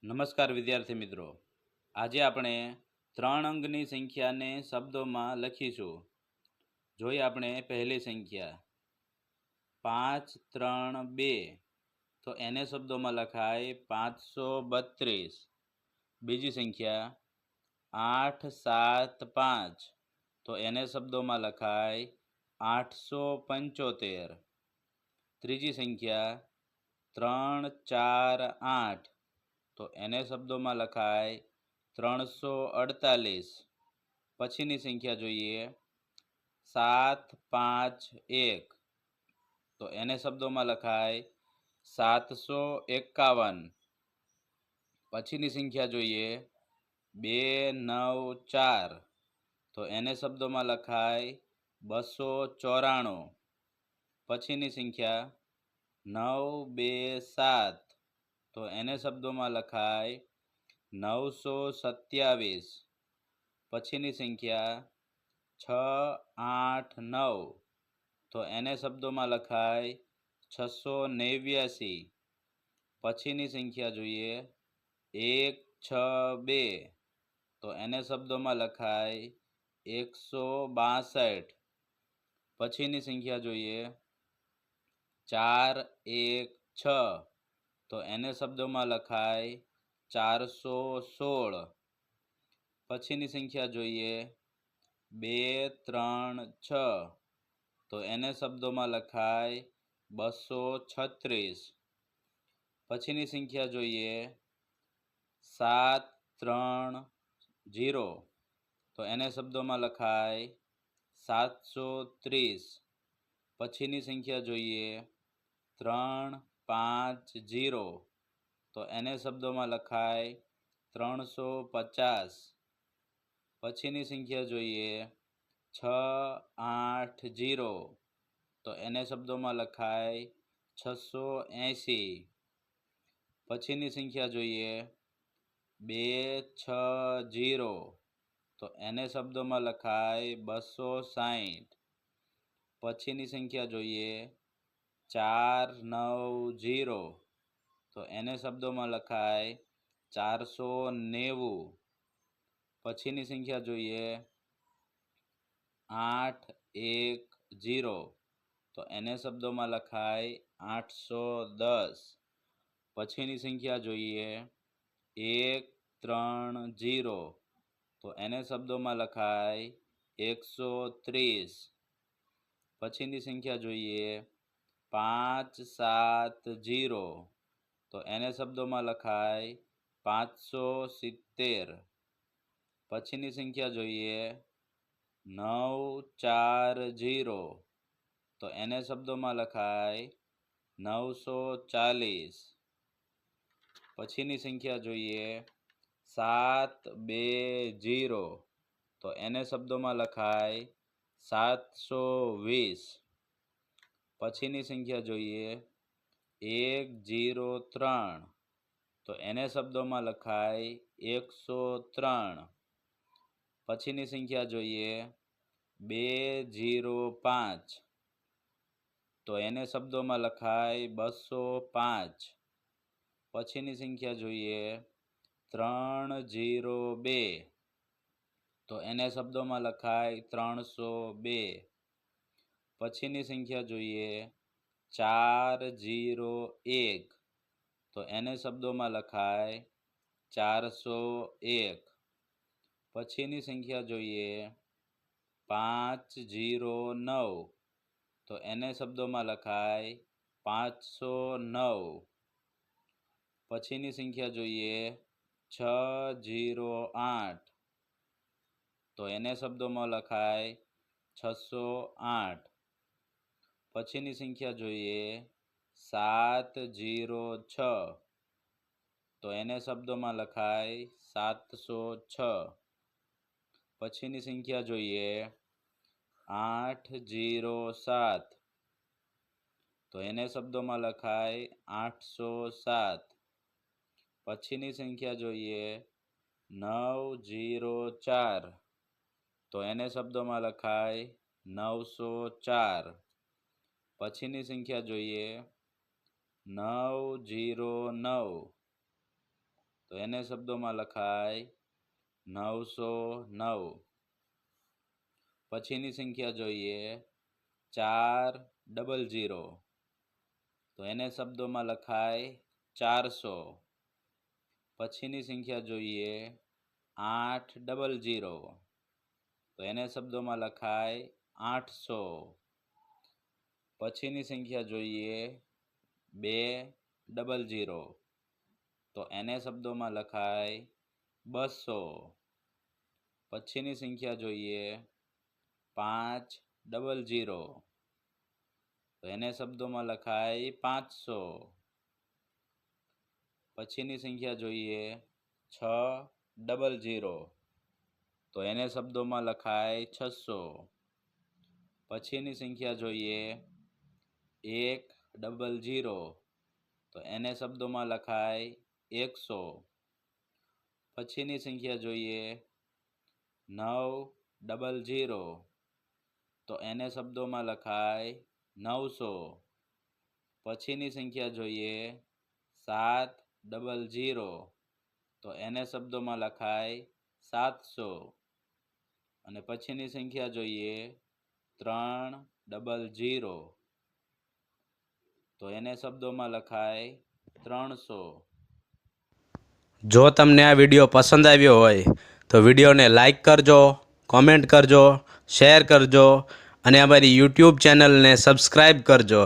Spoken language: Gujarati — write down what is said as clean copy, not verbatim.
નમસ્કાર વિદ્યાર્થી મિત્રો, આજે આપણે 3 અંકની સંખ્યાને શબ્દોમાં લખીશું. જોઈએ આપણે પહેલી સંખ્યા 5, 3, 2, તો એને શબ્દોમાં લખાય 532. બીજી સંખ્યા 8, 7, 5, તો એને શબ્દોમાં લખાય 875. ત્રીજી સંખ્યા 3, 4, 8, તો એને શબ્દોમાં લખાય 348. પછીની સંખ્યા જોઈએ 7, 5, 1, તો એને શબ્દોમાં લખાય 751. પછીની સંખ્યા જોઈએ 2, 9, 4, તો એને શબ્દોમાં લખાય 294. પછીની સંખ્યા 9, 2, 7, તો એને શબ્દોમાં લખાય 927. પછીની સંખ્યા 6, 8, 9, તો એને શબ્દોમાં લખાય 689. પછીની સંખ્યા જોઈએ 1, 6, 2, તો એને શબ્દોમાં લખાય 162. પછીની સંખ્યા જોઈએ 4, 1, 6, તો એને શબ્દોમાં લખાય 416. પછીની સંખ્યા જોઈએ 2, 3, 6, તો એને શબ્દોમાં લખાય 236. પછીની સંખ્યા જોઈએ 7, 3, 0, તો એને શબ્દોમાં લખાય 730. પછીની સંખ્યા જોઈએ 3, 5, 0, તો એને શબ્દોમાં લખાય 350. પછીની સંખ્યા જોઈએ 6, 8, 0, તો એને શબ્દોમાં લખાય 680. પછીની સંખ્યા જોઈએ 2, 6, 0, તો એને શબ્દોમાં લખાય 260. પછીની સંખ્યા જોઈએ 4, 9, 0, તો એને શબ્દોમાં લખાય 490. પછીની સંખ્યા જોઈએ 8, 1, 0, તો એને શબ્દોમાં લખાય 810. પછીની સંખ્યા જોઈએ 1, 3, 0, તો એને શબ્દોમાં લખાય 130. પછીની સંખ્યા જોઈએ 5, 7, 0, તો એને શબ્દોમાં લખાય 570. પછીની સંખ્યા જોઈએ 9, 4, 0, તો એને શબ્દોમાં લખાય 940. પછીની સંખ્યા જોઈએ 7, 2, 0, તો એને શબ્દોમાં લખાય 720. પછીની સંખ્યા જોઈએ 1, 0, 3, તો એને શબ્દોમાં લખાય 103. પછીની સંખ્યા જોઈએ 2, 0, 5, તો એને શબ્દોમાં લખાય 205. પછીની સંખ્યા જોઈએ 3, 0, 2, તો એને શબ્દોમાં લખાય 302. પછીની સંખ્યા જોઈએ 4, 0, 1, તો એને શબ્દોમાં લખાય 401. પછીની સંખ્યા જોઈએ 5, 0, 9, તો એને શબ્દોમાં લખાય 509. પછીની સંખ્યા જોઈએ 6, 0, 8, તો એને શબ્દોમાં લખાય 608. પછીની સંખ્યા જોઈએ 7, 0, 6, તો એને શબ્દોમાં લખાય 706. પછીની સંખ્યા જોઈએ 8, 0, 7, તો એને શબ્દોમાં લખાય 807. પછીની સંખ્યા જોઈએ 9, 0, 4, તો એને શબ્દોમાં લખાય 904. પછીની સંખ્યા જોઈએ 9, 0, 9, તો એને શબ્દોમાં લખાય 909. પછીની સંખ્યા જોઈએ 400, તો એને શબ્દોમાં લખાય 400. પછીની સંખ્યા જોઈએ 800, તો એને શબ્દોમાં લખાય 800. પછીની સંખ્યા જોઈએ 200, તો એને શબ્દોમાં લખાય 200. પછીની સંખ્યા જોઈએ 500, તો એને શબ્દોમાં લખાય 500. પછીની સંખ્યા જોઈએ 600, તો એને શબ્દોમાં લખાય 600. પછીની સંખ્યા જોઈએ 100, તો એને શબ્દોમાં લખાય 100. પછીની સંખ્યા જોઈએ 900, તો એને શબ્દોમાં લખાય 900. પછીની સંખ્યા જોઈએ 700, તો એને શબ્દોમાં લખાય 700. અને પછીની સંખ્યા જોઈએ 300, તો એને શબ્દોમાં લખાય 300. જો તમને આ વિડીયો પસંદ આવ્યો હોય તો વિડીયોને લાઈક કરજો, કોમેન્ટ કરજો, શેર કરજો અને અમારી યુટ્યુબ ચેનલને સબસ્ક્રાઈબ કરજો.